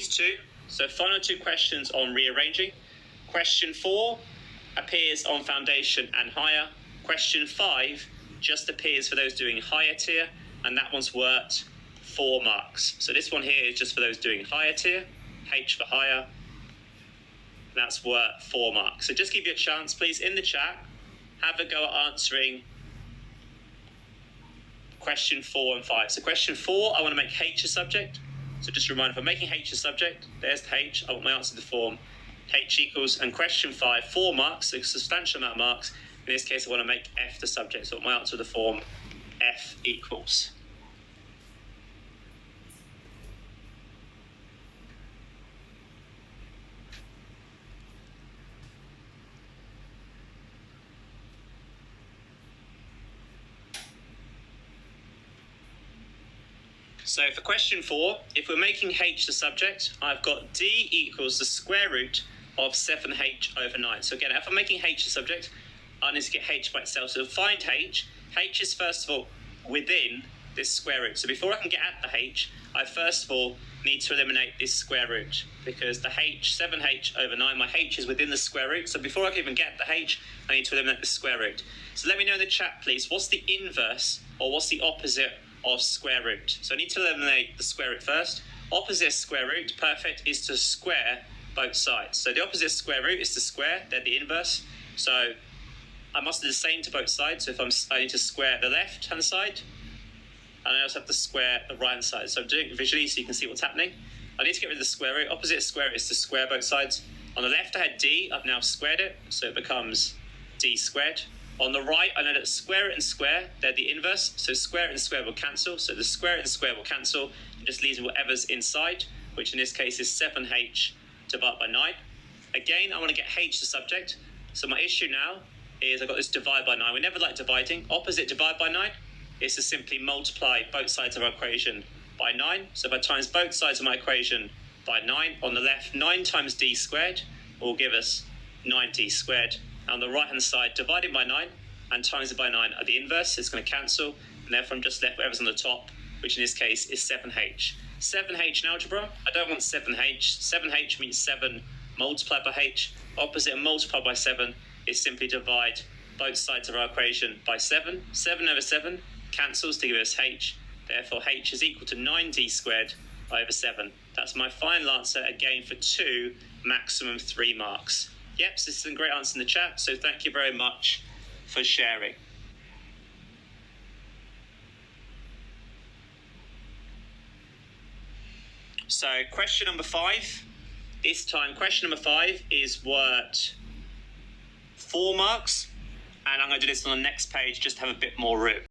these two. So final two questions on rearranging. Question 4 appears on foundation and higher. Question 5 just appears for those doing higher tier, and that one's worth 4 marks. So this one here is just for those doing higher tier, H for higher. That's worth 4 marks. So just give you a chance, please, in the chat, have a go at answering question 4 and 5. So question 4, I want to make H a subject. So just a reminder, if I'm making H a subject, there's the H. I want my answer to form H equals, and question 5, 4 marks, a substantial amount of marks. In this case, I want to make F the subject. So I want my answer to the form F equals. So for question 4, if we're making H the subject, I've got D equals the square root of 7H over 9. So again, if I'm making H the subject, I need to get H by itself. So to find H is first of all within this square root. So before I can get at the H, I first of all need to eliminate this square root, because the H, 7H over 9, my H is within the square root. So before I can even get the H, I need to eliminate the square root. So let me know in the chat, please, what's the inverse or what's the opposite of square root? So I need to eliminate the square root first. Opposite square root, perfect, is to square both sides. So the opposite square root is to square, they're the inverse. So I must do the same to both sides. So if I need to square the left hand side, and I also have to square the right hand side. So I'm doing it visually so you can see what's happening. I need to get rid of the square root. Opposite square root is to square both sides. On the left I had D, I've now squared it, so it becomes D squared. On the right, I know that square root and square, they're the inverse. So square root and square will cancel. So the square root and square will cancel. It just leaves whatever's inside, which in this case is 7H divided by 9. Again, I want to get H the subject. So my issue now is I've got this divide by 9. We never like dividing. Opposite divide by 9 is to simply multiply both sides of our equation by 9. So if I times both sides of my equation by 9, on the left, 9 times D squared will give us 9D squared. On the right hand side, divided by 9 and times it by 9 are the inverse. It's going to cancel, and therefore I'm just left whatever's on the top, which in this case is 7H. 7H in algebra, I don't want 7H. 7H means 7 multiplied by H. Opposite of multiply by 7 is simply divide both sides of our equation by 7. 7 over 7 cancels to give us H. Therefore H is equal to 9D squared over 7. That's my final answer, again for 2, maximum 3 marks. Yep, so this is a great answer in the chat, so thank you very much for sharing. So question number 5. This time, question number 5 is worth 4 marks, and I'm going to do this on the next page just to have a bit more room.